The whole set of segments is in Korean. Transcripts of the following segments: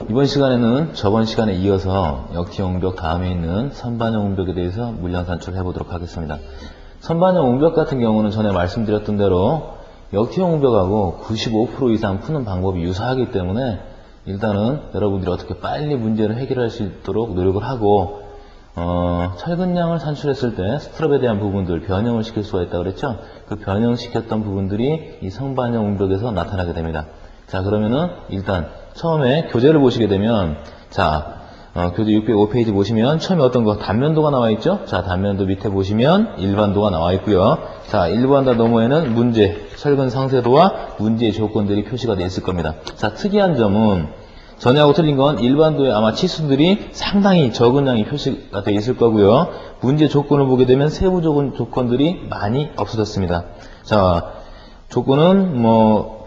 이번 시간에는 저번 시간에 이어서 역티형 옹벽 다음에 있는 선반영 옹벽에 대해서 물량 산출을 해보도록 하겠습니다. 선반영 옹벽 같은 경우는 전에 말씀드렸던 대로 역티형 옹벽하고 95% 이상 푸는 방법이 유사하기 때문에 일단은 여러분들이 어떻게 빨리 문제를 해결할 수 있도록 노력을 하고 철근량을 산출했을 때 스트럽에 대한 부분들 변형을 시킬 수가 있다고 그랬죠? 그 변형시켰던 부분들이 이 선반영 옹벽에서 나타나게 됩니다. 자, 그러면은 일단 처음에 교재를 보시게 되면 교재 605페이지 보시면 처음에 어떤 거 단면도가 나와 있죠? 자, 단면도 밑에 보시면 일반도가 나와 있고요. 자, 일반도 너머에는 문제, 철근 상세도와 문제의 조건들이 표시가 되어 있을 겁니다. 자, 특이한 점은 전에하고 틀린 건 일반도에 아마 치수들이 상당히 적은 양이 표시가 되어 있을 거고요. 문제 조건을 보게 되면 세부적인 조건들이 많이 없어졌습니다. 자, 조건은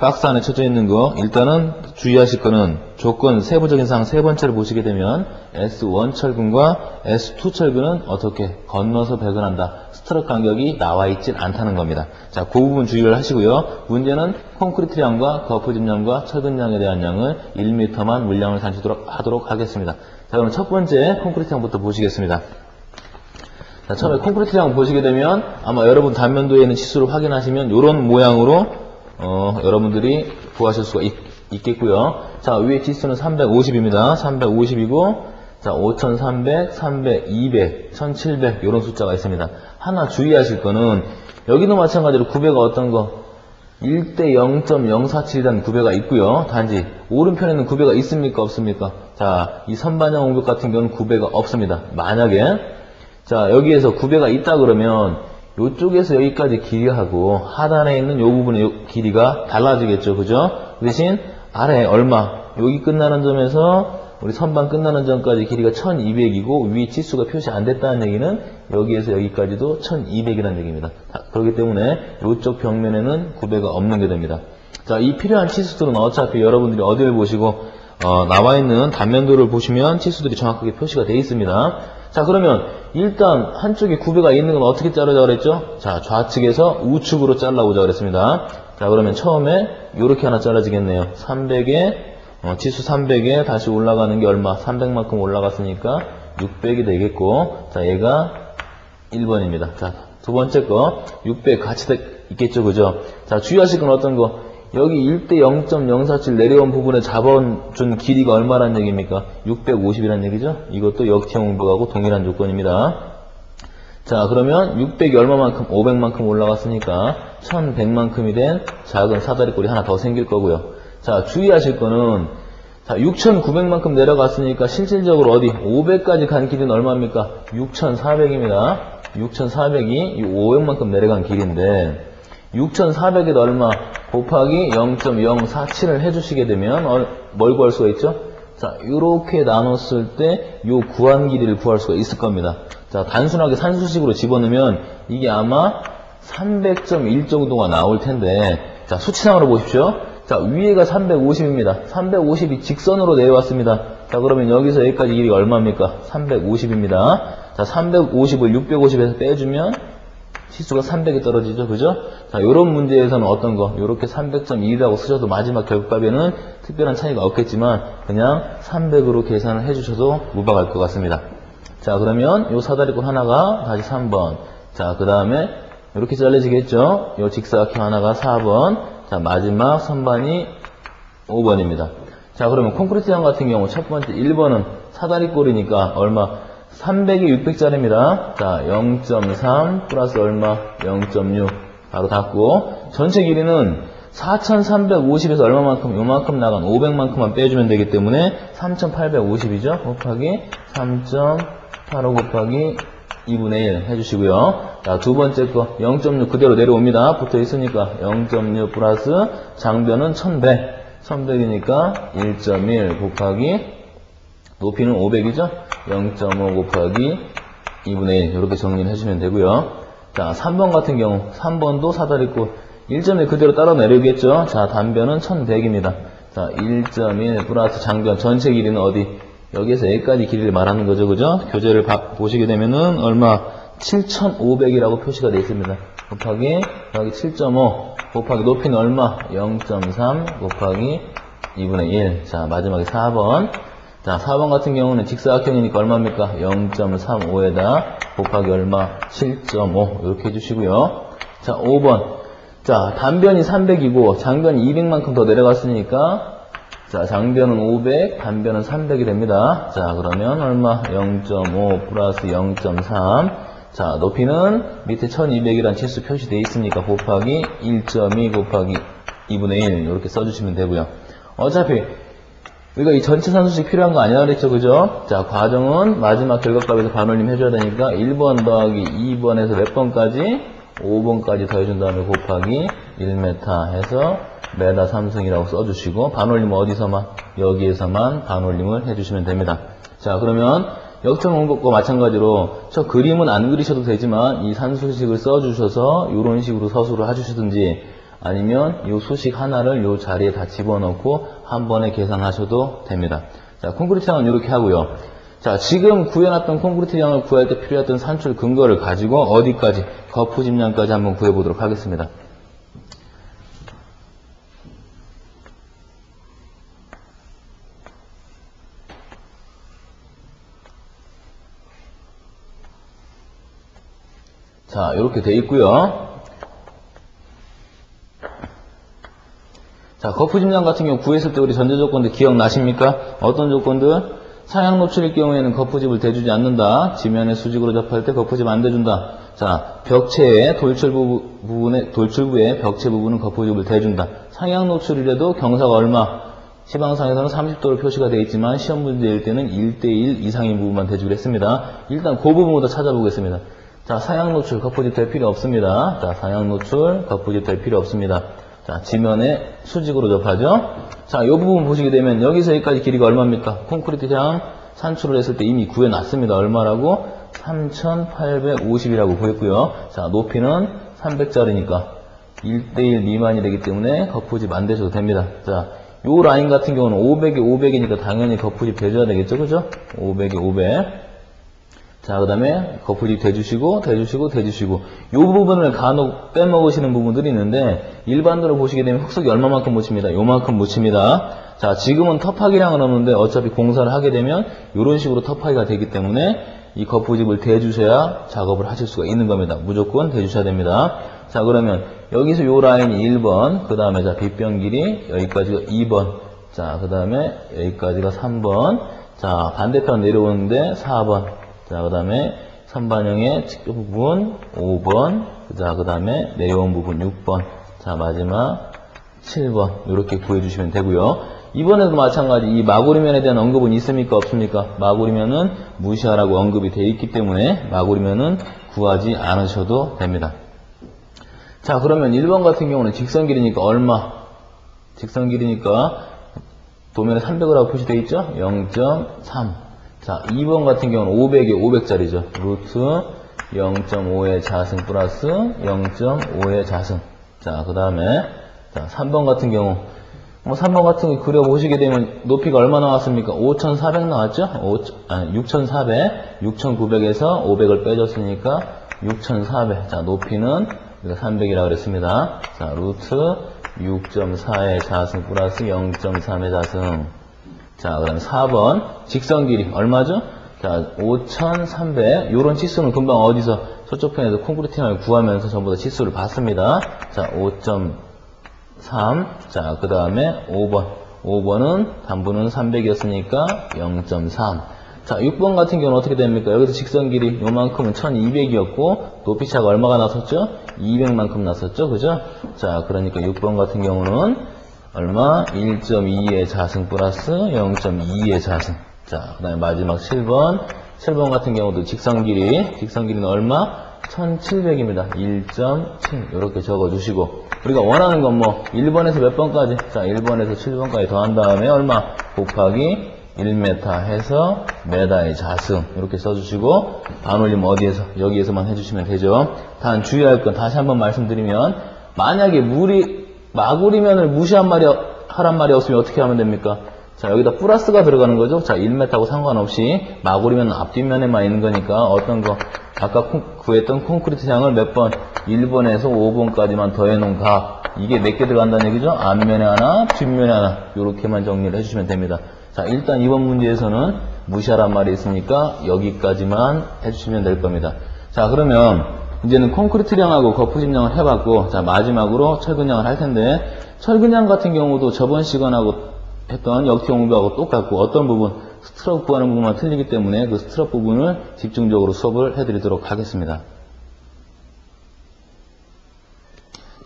박스 안에 쳐져 있는 거 일단은 주의하실 거는 조건 세부적인 사항 세 번째를 보시게 되면 S1 철근과 S2 철근은 어떻게 건너서 배근한다. 스트럭 간격이 나와 있질 않다는 겁니다. 자, 그 부분 주의를 하시고요. 문제는 콘크리트량과 거푸집량과 철근량에 대한 양을 1m만 물량을 산출하도록 하겠습니다. 자, 그럼 첫 번째 콘크리트량부터 보시겠습니다. 자, 처음에 콘크리트량 보시게 되면 아마 여러분 단면도에 있는 치수를 확인하시면 이런 모양으로 여러분들이 구하실 수가 있겠고요. 자, 위에 치수는 350입니다. 350이고 자, 5300, 300, 200, 1700 이런 숫자가 있습니다. 하나 주의하실 거는 여기도 마찬가지로 구배가 어떤 거 1대 0.047이라는 구배가 있고요. 단지 오른편에는 구배가 있습니까? 없습니까? 자, 이 선반영 옹벽 같은 경우는 구배가 없습니다. 만약에 자, 여기에서 구배가 있다 그러면 이쪽에서 여기까지 길이하고 하단에 있는 이 부분의 길이가 달라지겠죠. 그죠? 그 대신 아래 얼마 여기 끝나는 점에서 우리 선반 끝나는 점까지 길이가 1200이고 위에 치수가 표시 안 됐다는 얘기는 여기에서 여기까지도 1200이라는 얘기입니다. 자, 그렇기 때문에 이쪽 벽면에는 구배가 없는 게 됩니다. 자, 이 필요한 치수들은 어차피 여러분들이 어디를 보시고 나와 있는 단면도를 보시면 치수들이 정확하게 표시가 되어 있습니다. 자, 그러면 일단 한쪽에 구배가 있는 건 어떻게 자르자고 그랬죠? 자, 좌측에서 우측으로 잘라보자고 그랬습니다. 자, 그러면 처음에 이렇게 하나 잘라지겠네요. 300에 치수 300에 다시 올라가는 게 얼마? 300만큼 올라갔으니까 600이 되겠고, 자, 얘가 1번입니다. 자, 두 번째 거 600 같이 있겠죠, 그죠? 자, 주의하실 건 어떤 거? 여기 1대 0.047 내려온 부분에 잡아준 길이가 얼마란 얘기입니까? 650이란 얘기죠? 이것도 역티형 옹벽하고 동일한 조건입니다. 자, 그러면 600이 얼마만큼? 500만큼 올라갔으니까 1100만큼이 된 작은 사다리꼴이 하나 더 생길 거고요. 자, 주의하실 거는 자, 6900만큼 내려갔으니까 실질적으로 어디 500까지 간 길이는 얼마입니까? 6400입니다. 6400이 이 500만큼 내려간 길인데 6400에다 얼마 곱하기 0.047을 해주시게 되면 뭘 구할 수가 있죠? 자, 이렇게 나눴을 때 요 구한 길이를 구할 수가 있을 겁니다. 자, 단순하게 산수식으로 집어넣으면 이게 아마 300.1 정도가 나올 텐데 자, 수치상으로 보십시오. 자, 위에가 350입니다. 350이 직선으로 내려왔습니다. 자, 그러면 여기서 여기까지 길이가 얼마입니까? 350입니다. 자, 350을 650에서 빼주면 치수가 300이 떨어지죠. 그죠? 자, 요런 문제에서는 어떤 거, 요렇게 300.2라고 쓰셔도 마지막 결과값에는 특별한 차이가 없겠지만, 그냥 300으로 계산을 해주셔도 무방할 것 같습니다. 자, 그러면 요 사다리꼴 하나가 다시 3번. 자, 그 다음에 요렇게 잘려지겠죠? 요 직사각형 하나가 4번. 자, 마지막 선반이 5번입니다. 자, 그러면 콘크리트형 같은 경우 첫 번째 1번은 사다리꼴이니까 얼마? 300이 600짜리입니다. 자, 0.3 플러스 얼마? 0.6 바로 닫고 전체 길이는 4350에서 얼마만큼? 요만큼 나간 500만큼만 빼주면 되기 때문에 3850이죠. 곱하기 3.85 곱하기 2분의 1 해주시고요. 자, 두 번째 거 0.6 그대로 내려옵니다. 붙어 있으니까 0.6 플러스 장변은 1100 1100이니까 1.1 곱하기 높이는 500이죠. 0.5 곱하기 2분의 1 이렇게 정리를 해주면 되고요. 자, 3번 같은 경우 3번도 사다리꼴 1.1 그대로 따라 내려오겠죠. 자, 단변은 1100입니다. 자, 1.1 플러스 장변 전체 길이는 어디? 여기에서 여기까지 길이를 말하는 거죠. 그죠? 교재를 보시게 되면은 얼마? 7500이라고 표시가 되어 있습니다. 곱하기 7.5 곱하기 높이는 얼마? 0.3 곱하기 2분의 1. 자, 마지막에 4번. 자, 4번 같은 경우는 직사각형이니까 얼마입니까? 0.35에다 곱하기 얼마? 7.5. 이렇게 해주시고요. 자, 5번. 자, 단변이 300이고 장변이 200만큼 더 내려갔으니까 자, 장변은 500, 단변은 300이 됩니다. 자, 그러면 얼마? 0.5 플러스 0.3. 자, 높이는 밑에 1200이란 치수 표시되어 있으니까 곱하기 1.2 곱하기 2분의 1 이렇게 써주시면 되고요. 어차피 우리가 이 전체 산수식 필요한 거 아니라 그랬죠, 그죠? 자, 과정은 마지막 결과값에서 반올림 해줘야 되니까 1번 더하기 2번에서 몇 번까지? 5번까지 더해준 다음에 곱하기 1m 해서 메다 3승이라고 써주시고 반올림은 어디서만? 여기에서만 반올림을 해주시면 됩니다. 자, 그러면 역정응법과 마찬가지로 저 그림은 안 그리셔도 되지만 이 산수식을 써주셔서 이런 식으로 서술을 해주시든지 아니면 이 수식 하나를 이 자리에 다 집어넣고 한 번에 계산하셔도 됩니다. 자, 콘크리트 양은 이렇게 하고요. 자, 지금 구해놨던 콘크리트 양을 구할 때 필요했던 산출 근거를 가지고 어디까지? 거푸집량까지 한번 구해보도록 하겠습니다. 자, 이렇게 돼 있고요. 자, 거푸집량 같은 경우 구했을 때 우리 전제 조건들 기억나십니까? 어떤 조건들? 상향 노출일 경우에는 거푸집을 대주지 않는다. 지면에 수직으로 접할 때 거푸집 안 대준다. 자, 벽체의 돌출부의 벽체 부분은 거푸집을 대준다. 상향 노출이라도 경사가 얼마? 시방상에서는 30도로 표시가 되어 있지만 시험 문제일 때는 1대1 이상인 부분만 대주기로 했습니다. 일단 그 부분부터 찾아보겠습니다. 자, 상향 노출 거푸집 될 필요 없습니다. 자, 상향 노출 거푸집 될 필요 없습니다. 자, 지면에 수직으로 접하죠. 자, 이 부분 보시게 되면 여기서 여기까지 길이가 얼마입니까? 콘크리트 장 산출을 했을 때 이미 구해놨습니다. 얼마라고? 3850이라고 구했고요. 자, 높이는 300짜리니까 1대1 미만이 되기 때문에 거푸집 안 되셔도 됩니다. 자, 요 라인 같은 경우는 500에 500이니까 당연히 거푸집 대줘야 되겠죠, 그죠? 500에 500. 자, 그 다음에 거푸집 대주시고 요 부분을 간혹 빼먹으시는 부분들이 있는데 일반적으로 보시게 되면 흑석이 얼마만큼 묻힙니다. 요만큼 묻힙니다. 자, 지금은 터파기량은 없는데 어차피 공사를 하게 되면 이런 식으로 터파기가 되기 때문에 이 거푸집을 대주셔야 작업을 하실 수가 있는 겁니다. 무조건 대주셔야 됩니다. 자, 그러면 여기서 요 라인이 1번, 그 다음에 자, 빗변 길이 여기까지가 2번, 자, 그 다음에 여기까지가 3번, 자, 반대편 내려오는데 4번, 자, 그 다음에 선반영의 측교 부분 5번, 자, 그 다음에 내려온 부분 6번, 자, 마지막 7번 이렇게 구해주시면 되고요. 이번에도 마찬가지 이 마구리면에 대한 언급은 있습니까? 없습니까? 마구리면은 무시하라고 언급이 되어 있기 때문에 마구리면은 구하지 않으셔도 됩니다. 자, 그러면 1번 같은 경우는 직선 길이니까 얼마? 직선 길이니까 도면에 300이라고 표시되어 있죠? 0.3. 자, 2번 같은 경우는 500에 500짜리죠. 루트 0.5의 자승 플러스 0.5의 자승. 자, 그 다음에 자, 3번 같은 경우 3번 같은 거 그려보시게 되면 높이가 얼마 나왔습니까? 5400 나왔죠? 6400, 6900에서 500을 빼줬으니까 6400. 자, 높이는 300이라고 그랬습니다. 자, 루트 6.4의 자승 플러스 0.3의 자승. 자, 그 다음에 4번 직선 길이 얼마죠? 자, 5300. 요런 치수는 금방 어디서 서쪽 편에서 콘크리팅을 구하면서 전부 다 치수를 봤습니다. 자, 5.3. 자, 그 다음에 5번. 5번은 단부는 300이었으니까 0.3. 자, 6번 같은 경우는 어떻게 됩니까? 여기서 직선 길이 요만큼은 1200이었고 높이차가 얼마가 나섰죠? 200만큼 나섰죠? 그죠? 자, 그러니까 6번 같은 경우는 얼마? 1.2의 자승 플러스 0.2의 자승. 자, 그 다음에 마지막 7번. 7번 같은 경우도 직선 길이는 얼마? 1700입니다. 1.7. 이렇게 적어주시고. 우리가 원하는 건 뭐, 1번에서 몇 번까지? 자, 1번에서 7번까지 더한 다음에 얼마? 곱하기 1m 해서 메다의 자승. 이렇게 써주시고, 반올림 어디에서? 여기에서만 해주시면 되죠. 단 주의할 건 다시 한번 말씀드리면, 만약에 마구리면을 무시한 말이, 하란 말이 없으면 어떻게 하면 됩니까? 자, 여기다 플러스가 들어가는 거죠. 자, 1m하고 상관없이 마구리면 앞뒷면에만 있는 거니까 어떤 거 아까 구했던 콘크리트 양을 몇 번 1번에서 5번까지만 더해놓은 각 이게 몇 개 들어간다는 얘기죠. 앞면에 하나, 뒷면에 하나 이렇게만 정리를 해주시면 됩니다. 자, 일단 이번 문제에서는 무시하란 말이 있으니까 여기까지만 해주시면 될 겁니다. 자, 그러면 이제는 콘크리트량하고 거푸집량을 해봤고, 자, 마지막으로 철근량을 할 텐데, 철근량 같은 경우도 저번 시간하고 했던 역티형 옹벽하고 똑같고, 어떤 부분, 스트럭 구하는 부분만 틀리기 때문에 그 스트럭 부분을 집중적으로 수업을 해드리도록 하겠습니다.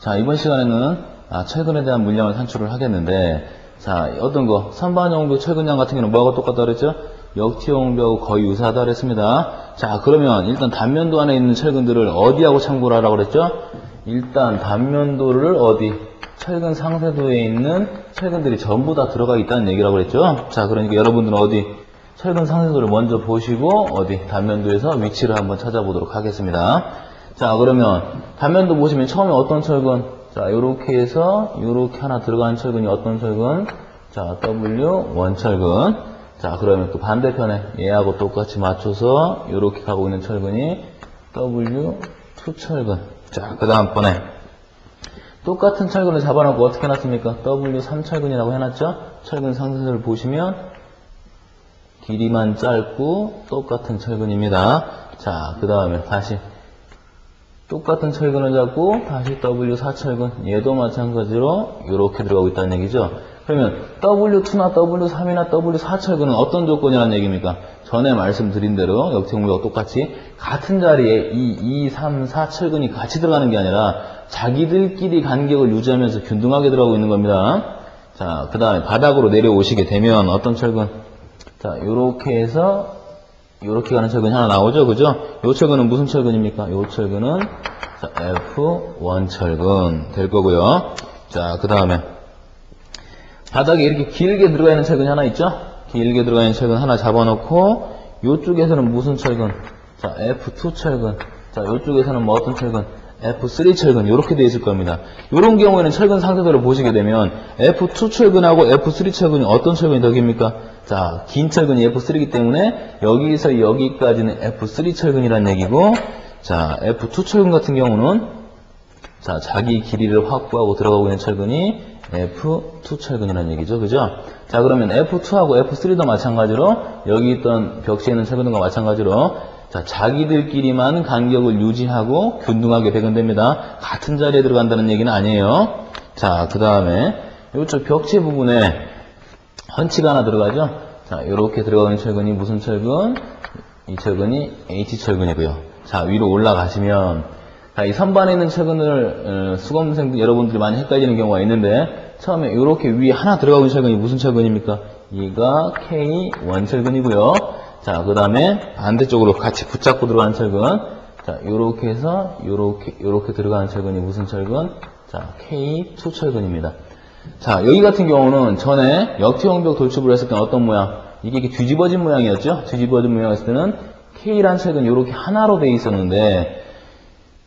자, 이번 시간에는 철근에 대한 물량을 산출을 하겠는데, 자, 어떤 거, 선반형 옹벽 철근량 같은 경우는 뭐하고 똑같다 그랬죠? 역티형 옹벽하고 거의 유사하다 그랬습니다. 자, 그러면 일단 단면도 안에 있는 철근들을 어디하고 참고를 하라고 그랬죠? 일단 단면도를 어디? 철근 상세도에 있는 철근들이 전부 다 들어가 있다는 얘기라고 그랬죠? 자, 그러니까 여러분들은 어디? 철근 상세도를 먼저 보시고 어디? 단면도에서 위치를 한번 찾아보도록 하겠습니다. 자, 그러면 단면도 보시면 처음에 어떤 철근? 자, 요렇게 해서 요렇게 하나 들어가는 철근이 어떤 철근? 자, W1 철근. 자, 그러면 또 반대편에 얘하고 똑같이 맞춰서 요렇게 가고 있는 철근이 W2 철근. 자, 그 다음번에 똑같은 철근을 잡아놓고 어떻게 해놨습니까? W3 철근이라고 해놨죠? 철근 상세도를 보시면 길이만 짧고 똑같은 철근입니다. 자, 그 다음에 다시 똑같은 철근을 잡고 다시 W4 철근, 얘도 마찬가지로 이렇게 들어가고 있다는 얘기죠. 그러면 W2나 W3이나 W4 철근은 어떤 조건이라는 얘기입니까? 전에 말씀드린 대로 역티형벽과 똑같이 같은 자리에 이 2, 3, 4 철근이 같이 들어가는 게 아니라 자기들끼리 간격을 유지하면서 균등하게 들어가고 있는 겁니다. 자, 그 다음에 바닥으로 내려오시게 되면 어떤 철근? 자, 요렇게 해서 요렇게 가는 철근이 하나 나오죠, 그죠? 요 철근은 무슨 철근입니까? 요 철근은 자, F1 철근 될 거고요. 자, 그 다음에 바닥에 이렇게 길게 들어가 있는 철근이 하나 있죠? 길게 들어가 있는 철근 하나 잡아놓고 요쪽에서는 무슨 철근? 자, F2 철근. 자, 요쪽에서는 뭐 어떤 철근? F3 철근 이렇게 되어 있을 겁니다. 이런 경우에는 철근 상세도를 보시게 되면 F2 철근하고 F3 철근이 어떤 철근이 더 깁니까? 자, 긴 철근이 F3이기 때문에 여기서 여기까지는 F3 철근이라는 얘기고, 자, F2 철근 같은 경우는 자, 자기 길이를 확보하고 들어가고 있는 철근이 F2 철근이라는 얘기죠. 그죠? 자, 그러면 F2하고 F3도 마찬가지로 여기 있던 벽지에 있는 철근과 마찬가지로 자, 자기들끼리만 간격을 유지하고 균등하게 배근됩니다. 같은 자리에 들어간다는 얘기는 아니에요. 자, 그 다음에 이쪽 벽체 부분에 헌치가 하나 들어가죠. 자, 이렇게 들어가는 철근이 무슨 철근? 이 철근이 H철근이고요. 자, 위로 올라가시면 자, 이 선반에 있는 철근을 수험생 여러분들이 많이 헷갈리는 경우가 있는데 처음에 이렇게 위에 하나 들어가고 있는 철근이 무슨 철근입니까? 얘가 K1 철근이고요. 자, 그 다음에 반대쪽으로 같이 붙잡고 들어가는 철근. 자, 요렇게 해서 요렇게 들어가는 철근이 무슨 철근? 자, K2 철근입니다. 자, 여기 같은 경우는 전에 역티형벽 돌출을 했을 때는 어떤 모양? 이게 뒤집어진 모양이었죠? 뒤집어진 모양이었을 때는 K란 철근이 요렇게 하나로 되어 있었는데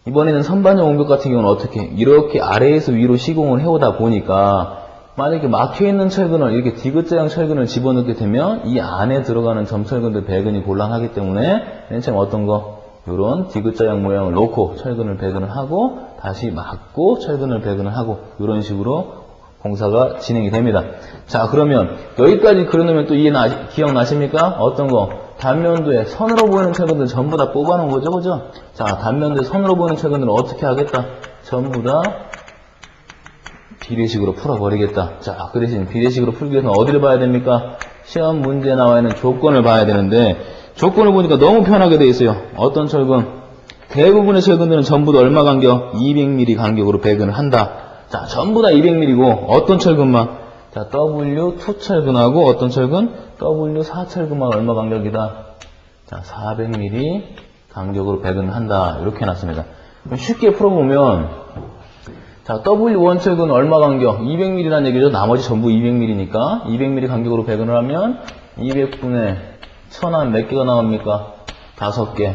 이번에는 선반형 옹벽 같은 경우는 어떻게? 이렇게 아래에서 위로 시공을 해오다 보니까 만약에 막혀있는 철근을 이렇게 디귿자형 철근을 집어넣게 되면 이 안에 들어가는 점철근들 배근이 곤란하기 때문에 맨 처음 어떤 거? 이런 디귿자형 모양을 놓고 철근을 배근을 하고 다시 막고 철근을 배근을 하고 이런 식으로 공사가 진행이 됩니다. 자, 그러면 여기까지 그려놓으면 또 기억나십니까? 어떤 거? 단면도에 선으로 보이는 철근들 전부 다 뽑아놓은 거죠, 그죠? 자, 단면도에 선으로 보이는 철근들은 어떻게 하겠다? 전부 다 비례식으로 풀어버리겠다. 자, 그 대신 비례식으로 풀기 위해서는 어디를 봐야 됩니까? 시험 문제에 나와 있는 조건을 봐야 되는데 조건을 보니까 너무 편하게 돼 있어요. 어떤 철근? 대부분의 철근들은 전부 다 얼마 간격? 200mm 간격으로 배근을 한다. 자, 전부 다 200mm고 어떤 철근만? 자, W2 철근하고 어떤 철근? W4 철근만 얼마 간격이다? 자, 400mm 간격으로 배근을 한다. 이렇게 해놨습니다. 그럼 쉽게 풀어보면 자, W1 철근 얼마 간격? 200mm라는 얘기죠. 나머지 전부 200mm니까 200mm 간격으로 배근을 하면 200분의 1000한 몇 개가 나옵니까? 5개.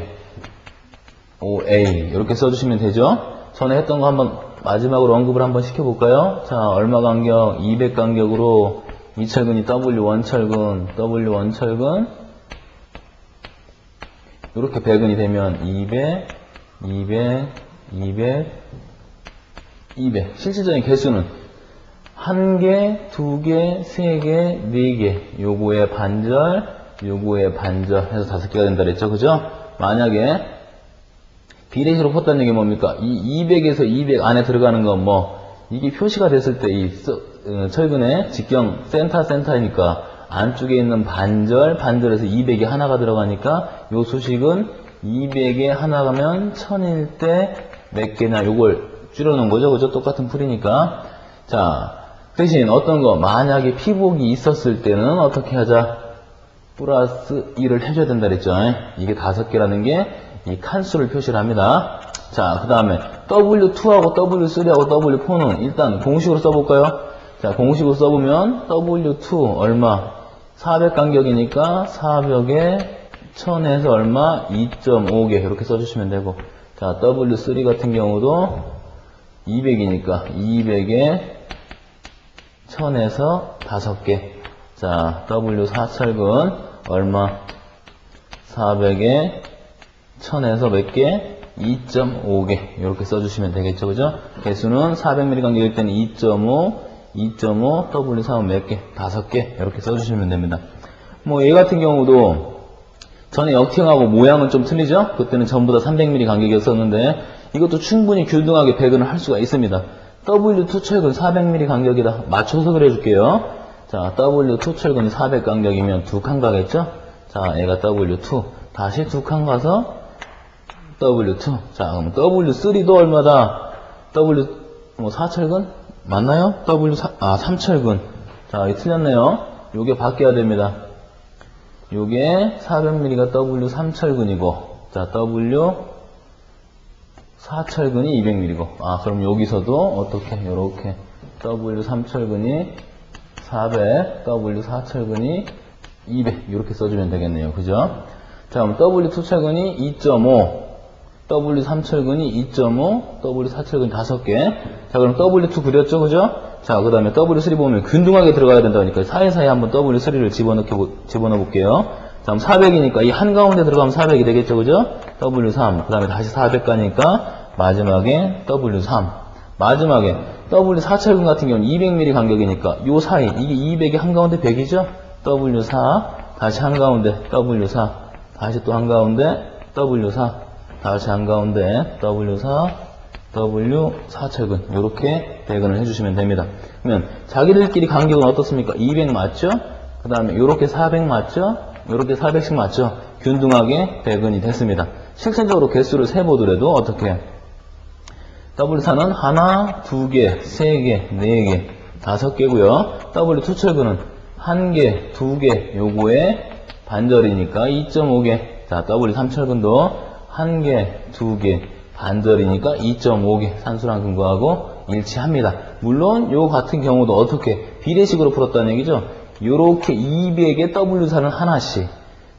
OA 이렇게 써주시면 되죠. 전에 했던 거 한번 마지막으로 언급을 한번 시켜볼까요? 자, 얼마 간격? 200 간격으로 이 철근이 W1 철근, W1 철근, 이렇게 배근이 되면 200, 200, 200, 200. 실질적인 개수는 1개, 2개, 3개, 4개. 요거의 반절, 요거의 반절 해서 5개가 된다 그랬죠. 그죠? 만약에 비례식으로 푼다는 얘기 뭡니까? 이 200에서 200 안에 들어가는 건 이게 표시가 됐을 때 이 철근의 직경 센터니까 안쪽에 있는 반절에서 200이 하나가 들어가니까 요 수식은 200에 하나가면 1000일 때 몇 개냐 요걸 줄여놓은 거죠. 그죠? 똑같은 풀이니까. 자, 대신 어떤 거 만약에 피복이 있었을 때는 어떻게 하자? 플러스 1을 해줘야 된다 그랬죠. 이게 5개라는 게 이 칸수를 표시를 합니다. 자, 그 다음에 W2하고 W3하고 W4는 일단 공식으로 써볼까요? 자, 공식으로 써보면 W2 얼마? 400 간격이니까 400에 1000에서 얼마? 2.5개 이렇게 써주시면 되고, 자, W3 같은 경우도 200이니까 200에 1000에서 5개. 자, W4 철근 얼마? 400에 1000에서 몇 개? 2.5개 이렇게 써주시면 되겠죠. 그죠? 개수는 400mm 간격일 때는 2.5, 2.5, W3은 몇 개? 5개 이렇게 써주시면 됩니다. 얘 같은 경우도 전에 역팅하고 모양은 좀 틀리죠? 그때는 전부 다 300mm 간격이었었는데 이것도 충분히 균등하게 배근을 할 수가 있습니다. W2 철근 400mm 간격이다. 맞춰서 그려줄게요. 자, W2 철근이 400 간격이면 2칸 가겠죠? 자, 얘가 W2. 다시 2칸 가서 W2. 자, 그럼 W3도 얼마다? W4철근? 맞나요? W3, 3철근. 자, 이 틀렸네요. 요게 바뀌어야 됩니다. 요게 400mm가 W3철근이고, 자, W4철근이 200mm고, 그럼 여기서도 어떻게, 요렇게, W3철근이 400, W4철근이 200, 이렇게 써주면 되겠네요. 그죠? 자, 그럼 W2철근이 2.5, W3철근이 2.5, W4철근이 5개. 자, 그럼 W2 그렸죠? 그죠? 자, 그 다음에 W3 보면 균등하게 들어가야 된다니까 사이사이 한번 W3를 집어넣어 볼게요. 자, 그럼 400이니까 이 한가운데 들어가면 400이 되겠죠? 그죠? W3. 그 다음에 다시 400 가니까 마지막에 W3. 마지막에 W4철근 같은 경우는 200mm 간격이니까 요 사이, 이게 200이 한가운데 100이죠? W4. 다시 한가운데 W4. 다시 또 한가운데 W4. 다시 한가운데 W4, W4철근 이렇게 배근을 해주시면 됩니다. 그러면 자기들끼리 간격은 어떻습니까? 200 맞죠? 그 다음에 이렇게 400 맞죠? 이렇게 400씩 맞죠? 균등하게 배근이 됐습니다. 실질적으로 개수를 세보더라도 어떻게? W4는 하나, 2개, 3개, 4개, 5개고요. W2철근은 1개, 2개 요거의 반절이니까 2.5개. 자, W3철근도 1개, 2개, 반절이니까 2.5개 산수랑 근거하고 일치합니다. 물론 요 같은 경우도 어떻게 비례식으로 풀었다는 얘기죠. 요렇게 200에 W4는 하나씩,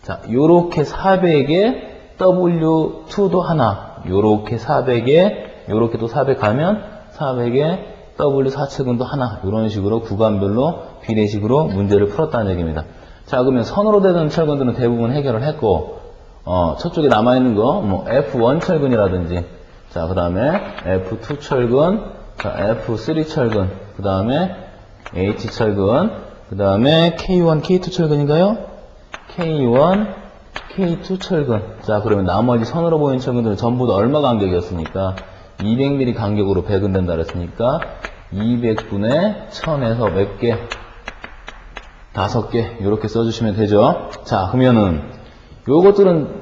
자, 요렇게 400에 W2도 하나, 요렇게 400에 요렇게 또 400 가면 400에 W4철근도 하나, 이런 식으로 구간별로 비례식으로 문제를 풀었다는 얘기입니다. 자, 그러면 선으로 되는 철근들은 대부분 해결을 했고, 저쪽에 남아있는 거, F1 철근이라든지, 자, 그 다음에 F2 철근, 자, F3 철근, 그 다음에 H 철근, 그 다음에 K1, K2 철근인가요? K1, K2 철근. 자, 그러면 나머지 선으로 보이는 철근들은 전부 다 얼마 간격이었습니까? 200mm 간격으로 배근된다 그랬으니까, 200분의 1000에서 몇 개? 5개. 이렇게 써주시면 되죠. 자, 그러면은, 요것들은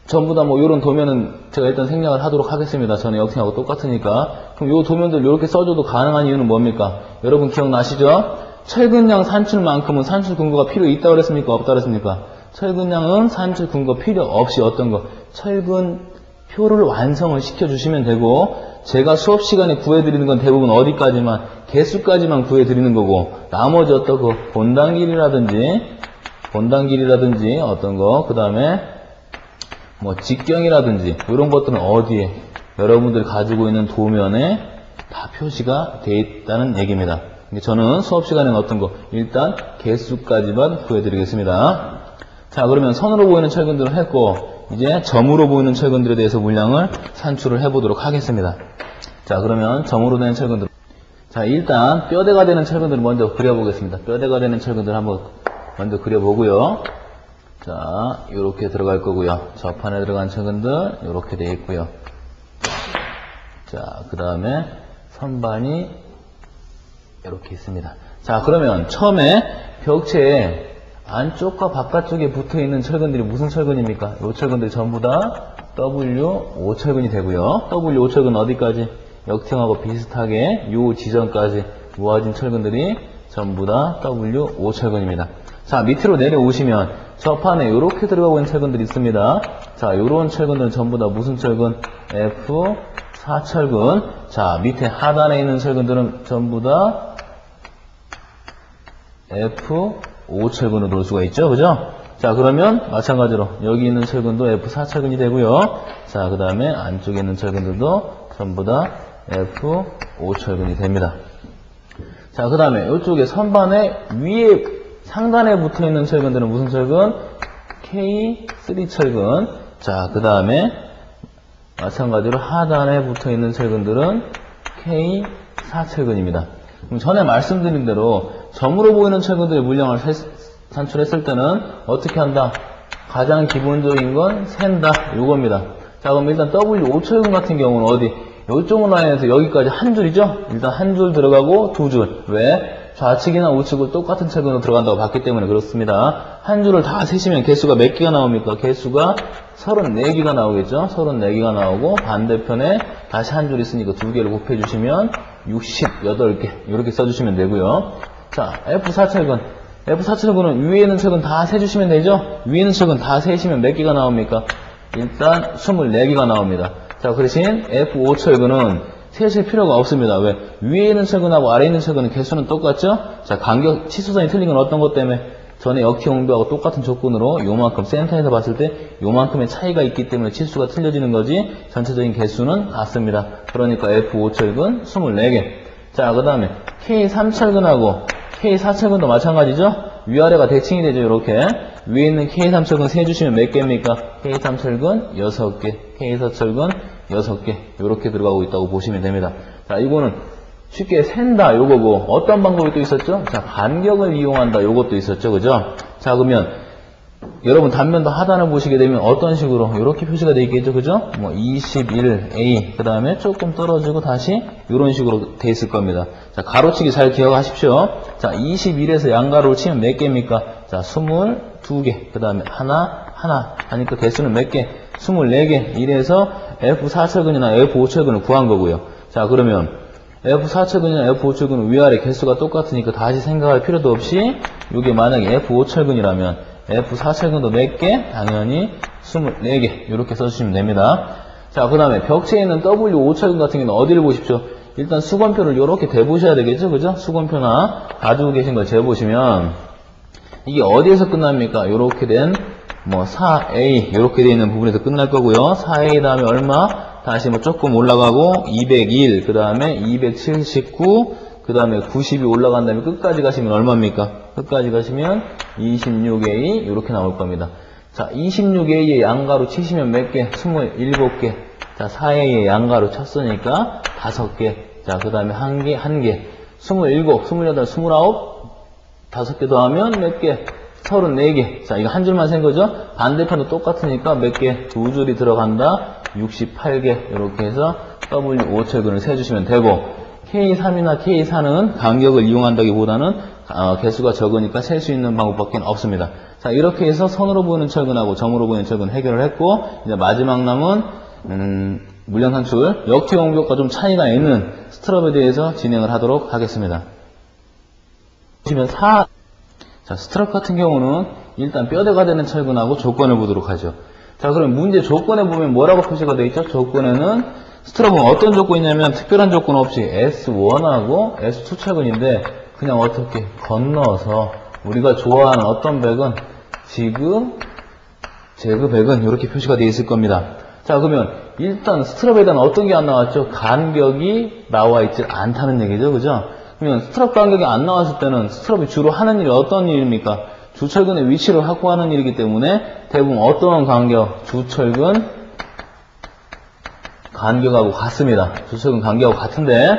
전부 다 요런 도면은 제가 일단 생략을 하도록 하겠습니다. 저는 역팅하고 똑같으니까. 그럼 요 도면들 이렇게 써줘도 가능한 이유는 뭡니까? 여러분 기억나시죠? 철근량 산출만큼은 산출 근거가 필요 있다 그랬습니까? 없다 그랬습니까? 철근량은 산출 근거 필요 없이 어떤 거? 철근 표를 완성을 시켜주시면 되고, 제가 수업 시간에 구해드리는 건 대부분 어디까지만? 개수까지만 구해드리는 거고, 나머지 어떤 거, 본당 길이라든지 어떤 거, 그 다음에 직경이라든지 이런 것들은 어디에 여러분들이 가지고 있는 도면에 다 표시가 되어 있다는 얘기입니다. 근데 저는 수업 시간에는 어떤 거? 일단 개수까지만 구해드리겠습니다. 자, 그러면 선으로 보이는 철근들을 했고, 이제 점으로 보이는 철근들에 대해서 물량을 산출을 해보도록 하겠습니다. 자, 그러면 점으로 되는 철근들. 자, 일단 뼈대가 되는 철근들을 먼저 그려보겠습니다. 뼈대가 되는 철근들 한번 먼저 그려보고요. 자, 요렇게 들어갈 거고요. 저판에 들어간 철근들 요렇게 되어 있고요. 자, 그 다음에 선반이 이렇게 있습니다. 자, 그러면 처음에 벽체에 안쪽과 바깥쪽에 붙어있는 철근들이 무슨 철근입니까? 이 철근들이 전부 다 W5 철근이 되고요. W5 철근 어디까지? 역형하고 비슷하게 이 지점까지 모아진 철근들이 전부 다 W5 철근입니다. 자, 밑으로 내려오시면 저 판에 이렇게 들어가고 있는 철근들이 있습니다. 자, 요런 철근들은 전부 다 무슨 철근? F4 철근. 자, 밑에 하단에 있는 철근들은 전부 다 F5 철근으로 놓을 수가 있죠. 그죠? 자, 그러면 마찬가지로 여기 있는 철근도 F4 철근이 되고요. 자, 그 다음에 안쪽에 있는 철근들도 전부 다 F5 철근이 됩니다. 자, 그 다음에 이쪽에 선반에 위에 상단에 붙어 있는 철근들은 무슨 철근? K3 철근. 자, 그 다음에 마찬가지로 하단에 붙어 있는 철근들은 K4 철근입니다. 그럼 전에 말씀드린 대로 점으로 보이는 철근들의 물량을 산출했을 때는 어떻게 한다? 가장 기본적인 건 센다. 요겁니다. 자, 그럼 일단 W5 철근 같은 경우는 어디? 요쪽 라인에서 여기까지 한 줄이죠? 일단 한 줄 들어가고 두 줄. 왜? 좌측이나 우측을 똑같은 철근으로 들어간다고 봤기 때문에 그렇습니다. 한 줄을 다 세시면 개수가 몇 개가 나옵니까? 개수가 34개가 나오겠죠? 34개가 나오고 반대편에 다시 한 줄 있으니까 두 개를 곱해주시면 68개 이렇게 써주시면 되고요. 자, F4 철근. F4 철근은 위에 있는 철근 다 세주시면 되죠? 위에 있는 철근 다 세시면 몇 개가 나옵니까? 일단 24개가 나옵니다. 자, 그 대신 F5 철근은 세실 필요가 없습니다. 왜? 위에 있는 철근하고 아래에 있는 철근은 개수는 똑같죠? 자, 간격, 치수선이 틀린 건 어떤 것 때문에? 전에 역형옹벽하고 똑같은 조건으로 요만큼, 센터에서 봤을 때 요만큼의 차이가 있기 때문에 치수가 틀려지는 거지 전체적인 개수는 같습니다. 그러니까 F5 철근 24개. 자, 그 다음에 K3 철근하고 K4 철근도 마찬가지죠? 위아래가 대칭이 되죠, 이렇게. 위에 있는 K3 철근 세주시면 몇 개입니까? K3 철근 6개, K4 철근 6개 이렇게 들어가고 있다고 보시면 됩니다. 자, 이거는 쉽게 센다 요거고 어떤 방법이 또 있었죠? 자, 간격을 이용한다 요것도 있었죠. 그죠? 자, 그러면 여러분 단면도 하단을 보시게 되면 어떤 식으로 이렇게 표시가 되어 있겠죠. 그죠? 뭐 21A 그 다음에 조금 떨어지고 다시 이런 식으로 되어 있을 겁니다. 자, 가로치기 잘 기억하십시오. 자, 21에서 양가로를 치면 몇 개입니까? 자, 22개 그 다음에 하나 하니까 개수는 몇 개? 24개. 이래서 F4 철근이나 F5 철근을 구한 거고요. 자, 그러면 F4 철근이나 F5 철근은 위아래 개수가 똑같으니까 다시 생각할 필요도 없이 이게 만약에 F5 철근이라면 F4 철근도 몇 개? 당연히 24개. 이렇게 써주시면 됩니다. 자, 그 다음에 벽체에 있는 W5 철근 같은 경우는 어디를 보십시오? 일단 수건표를 이렇게 대보셔야 되겠죠? 그죠? 수건표나 가지고 계신 걸 재보시면 이게 어디에서 끝납니까? 이렇게 된 뭐 4A 이렇게 되어 있는 부분에서 끝날 거고요. 4A 다음에 얼마? 다시 뭐 조금 올라가고 201, 그 다음에 279, 그 다음에 90이 올라간 다음에 끝까지 가시면 얼마입니까? 끝까지 가시면 26A 이렇게 나올 겁니다. 자, 26A의 양가로 치시면 몇 개? 27개. 자, 4A의 양가로 쳤으니까 5개. 자, 그 다음에 1개, 27, 28, 29, 5개 더하면 몇 개? 34개. 자, 이거 한 줄만 센 거죠? 반대편도 똑같으니까 몇 개? 두 줄이 들어간다. 68개. 이렇게 해서 W5 철근을 세주시면 되고, K3이나 K4는 간격을 이용한다기보다는 개수가 적으니까 셀 수 있는 방법밖에 없습니다. 자, 이렇게 해서 선으로 보이는 철근하고 점으로 보이는 철근 해결을 했고, 이제 마지막 남은 물량 산출, 역투 공격과 좀 차이가 있는 스트럽에 대해서 진행을 하도록 하겠습니다. 보시면 자, 스트럽 같은 경우는 일단 뼈대가 되는 철근하고 조건을 보도록 하죠. 자, 그럼 문제 조건에 보면 뭐라고 표시가 되어 있죠? 조건에는 스트럽은 어떤 조건이냐면 특별한 조건 없이 S1하고 S2 철근인데 그냥 어떻게 건너서 우리가 좋아하는 어떤 백은 지그, 제그 백은 이렇게 표시가 되어 있을 겁니다. 자, 그러면 일단 스트럽에 대한 어떤 게 안 나왔죠? 간격이 나와 있지 않다는 얘기죠. 그죠? 그러면 스트럽 간격이 안 나왔을 때는 스트럽이 주로 하는 일이 어떤 일입니까? 주철근의 위치를 확보하는 일이기 때문에 대부분 어떠한 간격? 주철근 간격하고 같습니다. 주철근 간격하고 같은데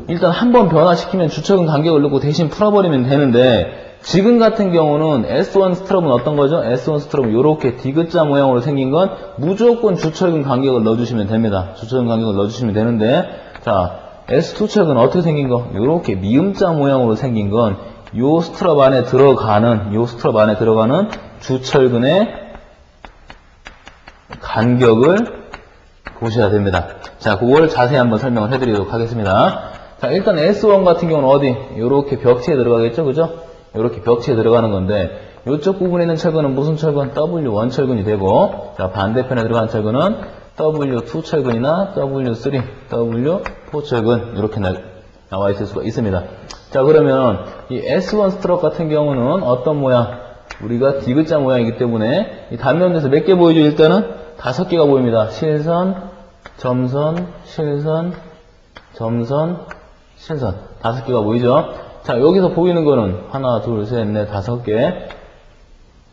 일단 한번 변화시키면 주철근 간격을 넣고 대신 풀어버리면 되는데 지금 같은 경우는 S1 스트럽은 어떤 거죠? S1 스트럽은 이렇게 디귿자 모양으로 생긴 건 무조건 주철근 간격을 넣어주시면 됩니다. 주철근 간격을 넣어주시면 되는데 자 S2 철근 어떻게 생긴 거? 이렇게 미음자 모양으로 생긴 건 요 스트럽 안에 들어가는 주철근의 간격을 보셔야 됩니다. 자, 그걸 자세히 한번 설명을 해드리도록 하겠습니다. 자, 일단 S1 같은 경우는 어디? 요렇게 벽체에 들어가겠죠? 그죠? 요렇게 벽체에 들어가는 건데, 요쪽 부분에 있는 철근은 무슨 철근? W1 철근이 되고, 자, 반대편에 들어간 철근은 W2 철근이나 W3, W4 철근, 이렇게 나와 있을 수가 있습니다. 자, 그러면 이 S1 스트럭 같은 경우는 어떤 모양? 우리가 디귿자 모양이기 때문에 이 단면에서 몇 개 보이죠? 일단은 5개가 보입니다. 실선, 점선, 실선, 점선, 실선. 5개가 보이죠? 자, 여기서 보이는 거는 하나, 둘, 셋, 넷, 5개.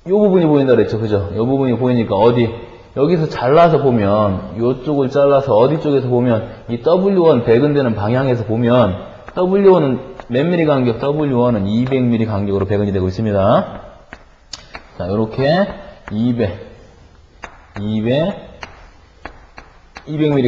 요 부분이 보인다 그랬죠? 그죠? 요 부분이 보이니까 어디? 여기서 잘라서 보면, 요쪽을 잘라서 어디 쪽에서 보면, 이 W1 배근되는 방향에서 보면, W1은 몇 미리 간격? W1은 200mm 간격으로 배근이 되고 있습니다. 자, 요렇게 200mm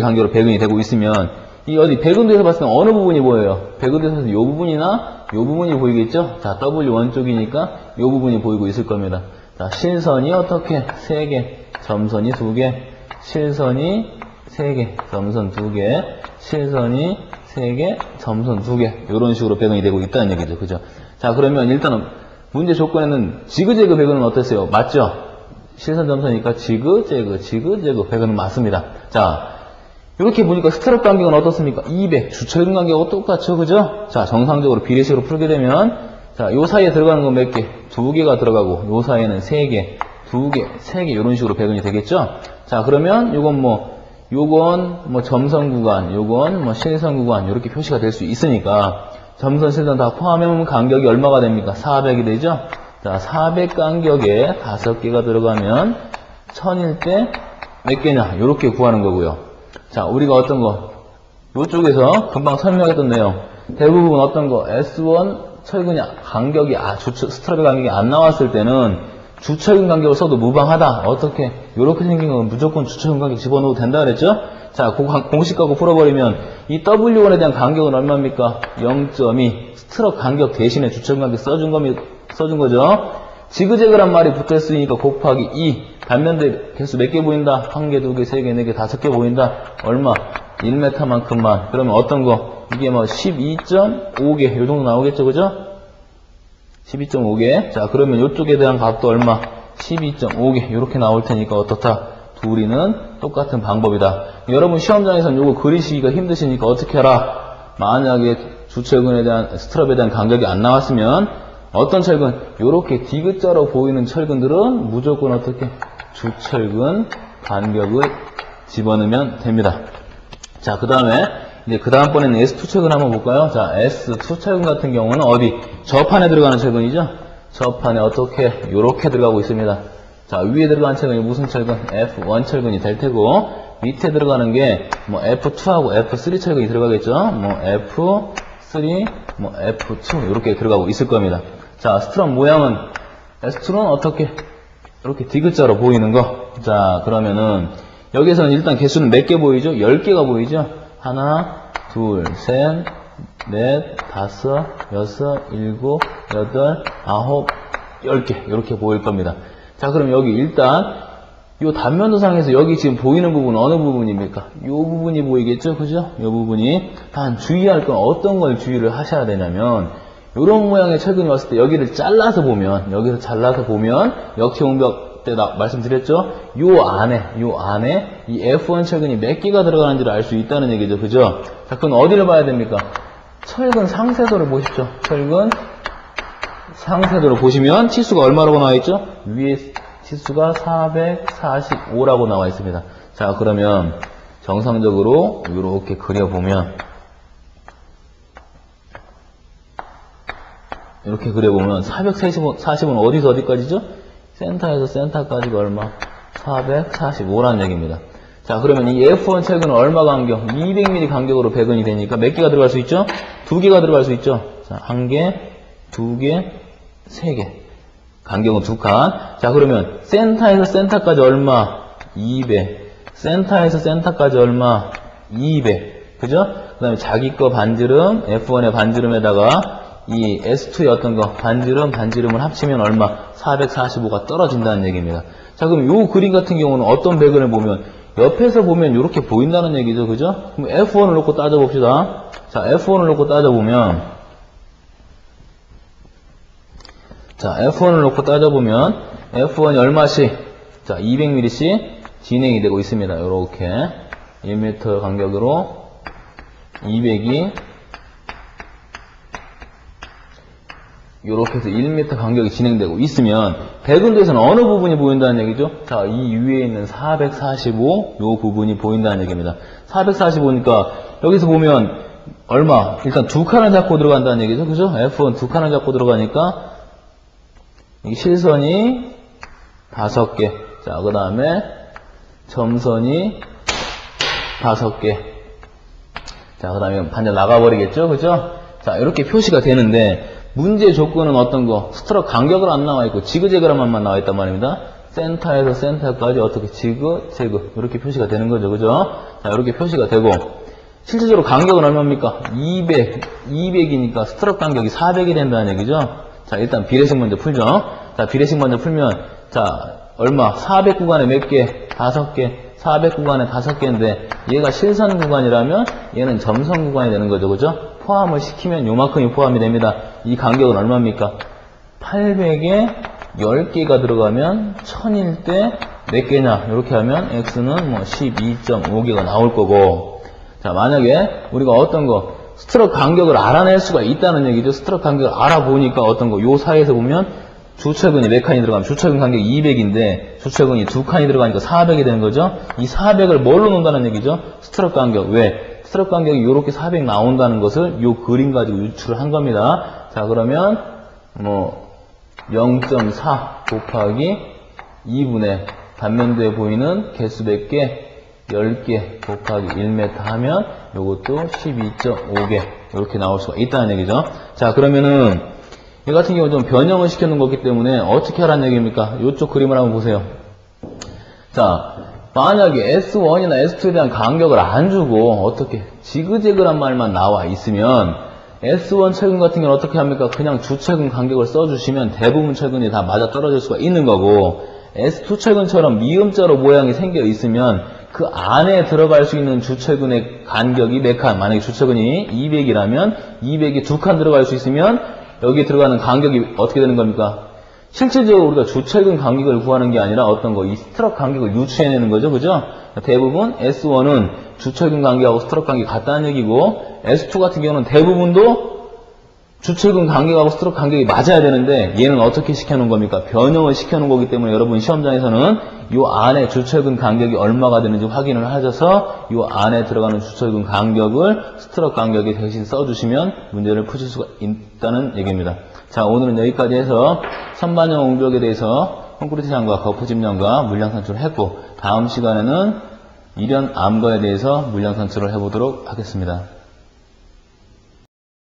간격으로 배근이 되고 있으면, 이 어디 배근도에서 봤을 때 어느 부분이 보여요? 배근도에서 요 부분이나 요 부분이 보이겠죠? 자, W1 쪽이니까 요 부분이 보이고 있을 겁니다. 자, 실선이 어떻게? 3개, 점선이 2개, 실선이 3개, 점선 2개, 실선이 3개, 점선 2개. 이런 식으로 배근이 되고 있다는 얘기죠. 그죠? 자, 그러면 일단은 문제 조건에는 지그재그 배근은 어땠어요? 맞죠? 실선 점선이니까 지그재그 배근은 맞습니다. 자, 이렇게 보니까 스트럽 간격은 어떻습니까? 200. 주철근 간격하고 똑같죠? 그죠? 자, 정상적으로 비례식으로 풀게 되면, 자, 요 사이에 들어가는 건 몇 개? 2개가 들어가고, 요 사이에는 3개, 2개, 3개, 이런 식으로 배근이 되겠죠? 자, 그러면 요건 뭐 점선 구간, 요건 뭐 실선 구간, 이렇게 표시가 될 수 있으니까, 점선, 실선 다 포함하면 간격이 얼마가 됩니까? 400이 되죠? 자, 400 간격에 5개가 들어가면 1000일 때 몇 개냐? 이렇게 구하는 거고요. 자, 우리가 어떤 거? 이쪽에서 금방 설명했던 내용. 대부분 어떤 거? S1 철근이 간격이, 스트럽의 간격이 안 나왔을 때는 주철근 간격을 써도 무방하다. 어떻게? 이렇게 생긴 건 무조건 주철근 간격 집어넣어도 된다 그랬죠? 자, 공식 갖고 풀어버리면 이 W1에 대한 간격은 얼마입니까? 0.2. 스트럽 간격 대신에 주철근 간격 써준 거죠? 지그재그란 말이 붙어있으니까 곱하기 2. 단면대 개수 몇 개 보인다? 1개, 2개, 3개, 4개, 5개 보인다? 얼마? 1m만큼만. 그러면 어떤 거? 이게 뭐 12.5개. 요 정도 나오겠죠? 그죠? 12.5개. 자, 그러면 이쪽에 대한 값도 얼마? 12.5개. 이렇게 나올 테니까 어떻다? 둘이는 똑같은 방법이다. 여러분 시험장에서는 요거 그리시기가 힘드시니까 어떻게 하라? 만약에 주철근에 대한, 스트럽에 대한 간격이 안 나왔으면 어떤 철근? 요렇게 디귿자로 보이는 철근들은 무조건 어떻게? 주철근 간격을 집어넣으면 됩니다. 자, 그 다음에 이제 그 다음번에는 S2 철근 한번 볼까요? 자, S2 철근 같은 경우는 어디? 저판에 들어가는 철근이죠? 저판에 어떻게? 요렇게 들어가고 있습니다. 자, 위에 들어가는 철근이 무슨 철근? F1 철근이 될 테고, 밑에 들어가는 게 뭐 F2하고 F3 철근이 들어가겠죠? 뭐 F3, 뭐 F2 이렇게 들어가고 있을 겁니다. 자, 스트럽 모양은 S2는 어떻게? 이렇게 디귿자로 보이는 거. 자, 그러면은 여기서는 일단 개수는 몇 개 보이죠? 10개가 보이죠? 하나, 둘, 셋, 넷, 다섯, 여섯, 일곱, 여덟, 아홉, 10개 이렇게 보일 겁니다. 자, 그럼 여기 일단 이 단면도상에서 여기 지금 보이는 부분은 어느 부분입니까? 이 부분이 보이겠죠? 그죠? 이 부분이. 단 주의할 건 어떤 걸 주의를 하셔야 되냐면 이런 모양의 철근이 왔을 때 여기를 잘라서 보면, 여기서 잘라서 보면 역체옹벽 때 말씀드렸죠? 요 안에 이 F1 철근이 몇 개가 들어가는지를 알 수 있다는 얘기죠. 그죠? 자, 그럼 어디를 봐야 됩니까? 철근 상세도를 보십시오. 철근 상세도를 보시면 치수가 얼마라고 나와 있죠? 위에 치수가 445라고 나와 있습니다. 자, 그러면 정상적으로 이렇게 그려보면 이렇게 그려보면 440은 어디서 어디까지죠? 센터에서 센터까지가 얼마? 445라는 얘기입니다. 자, 그러면 이 F1 철근은 얼마 간격? 200mm 간격으로 배근이 되니까 몇 개가 들어갈 수 있죠? 2개가 들어갈 수 있죠? 자, 1개, 2개, 3개. 간격은 2칸. 자, 그러면 센터에서 센터까지 얼마? 200. 센터에서 센터까지 얼마? 200. 그죠? 그 다음에 자기 거 반지름, F1의 반지름에다가 이 S2의 어떤 거, 반지름을 합치면 얼마? 445가 떨어진다는 얘기입니다. 자, 그럼 요 그림 같은 경우는 어떤 배근을 보면, 옆에서 보면 이렇게 보인다는 얘기죠. 그죠? 그럼 F1을 놓고 따져봅시다. 자, F1을 놓고 따져보면, F1이 얼마씩? 자, 200mm씩 진행이 되고 있습니다. 요렇게. 1m 간격으로 200이 요렇게 해서 1m 간격이 진행되고 있으면 배근도에서는 어느 부분이 보인다는 얘기죠? 자, 이 위에 있는 445 요 부분이 보인다는 얘기입니다. 445니까 여기서 보면 얼마? 일단 두 칸을 잡고 들어간다는 얘기죠. 그죠? F1 두 칸을 잡고 들어가니까 이 실선이 5개. 자, 그 다음에 점선이 5개. 자, 그 다음에 반대 나가버리겠죠? 그죠? 자, 이렇게 표시가 되는데 문제 조건은 어떤 거? 스트럭 간격은 안 나와 있고 지그재그라만 나와 있단 말입니다. 센터에서 센터까지 어떻게 지그재그 이렇게 표시가 되는 거죠. 그죠? 자, 이렇게 표시가 되고 실질적으로 간격은 얼마입니까? 200이니까 스트럭 간격이 400이 된다는 얘기죠. 자, 일단 비례식 먼저 풀죠. 자, 비례식 먼저 풀면 자, 얼마? 400 구간에 몇 개? 5개. 400 구간에 5개인데 얘가 실선 구간이라면 얘는 점선 구간이 되는 거죠. 그죠? 포함을 시키면 요만큼이 포함이 됩니다. 이 간격은 얼마입니까? 800에 10개가 들어가면 1000일 때 몇 개냐? 이렇게 하면 x는 뭐 12.5개가 나올 거고. 자, 만약에 우리가 어떤 거 스트럭 간격을 알아낼 수가 있다는 얘기죠. 스트럭 간격을 알아보니까 어떤 거 요 사이에서 보면 주철근이 몇 칸이 들어가면 주철근 간격이 200인데 주철근이 2칸이 들어가니까 400이 되는 거죠. 이 400을 뭘로 놓는다는 얘기죠? 스트럭 간격. 왜? 스트럭 간격이 이렇게 400 나온다는 것을 이 그림 가지고 유출을 한 겁니다. 자, 그러면 뭐 0.4 곱하기 2분의 단면도에 보이는 개수 몇 개? 10개 곱하기 1m 하면 이것도 12.5개 이렇게 나올 수가 있다는 얘기죠. 자, 그러면은 이 같은 경우 좀 변형을 시켜놓은 거기 때문에 어떻게 하라는 얘기입니까? 이쪽 그림을 한번 보세요. 자, 만약에 S1이나 S2에 대한 간격을 안 주고 어떻게 지그재그란 말만 나와 있으면 S1 철근 같은 경우는 어떻게 합니까? 그냥 주철근 간격을 써주시면 대부분 철근이 다 맞아 떨어질 수가 있는 거고 S2 철근처럼 미음자로 모양이 생겨 있으면 그 안에 들어갈 수 있는 주철근의 간격이 몇 칸? 만약에 주철근이 200이라면 200이 2칸 들어갈 수 있으면 여기에 들어가는 간격이 어떻게 되는 겁니까? 실질적으로 우리가 주철근 간격을 구하는 게 아니라 어떤 거, 이 스트럭 간격을 유추해내는 거죠. 그죠? 대부분 S1은 주철근 간격하고 스트럭 간격이 같다는 얘기고 S2 같은 경우는 대부분도 주철근 간격하고 스트럭 간격이 맞아야 되는데 얘는 어떻게 시켜놓은 겁니까? 변형을 시켜놓은 거기 때문에 여러분 시험장에서는 이 안에 주철근 간격이 얼마가 되는지 확인을 하셔서 이 안에 들어가는 주철근 간격을 스트럭 간격에 대신 써주시면 문제를 푸실 수가 있다는 얘기입니다. 자, 오늘은 여기까지 해서 선반영 옹벽에 대해서 콘크리트 장과 거푸 집념과 물량 산출을 했고 다음 시간에는 일연 암거에 대해서 물량 산출을 해보도록 하겠습니다.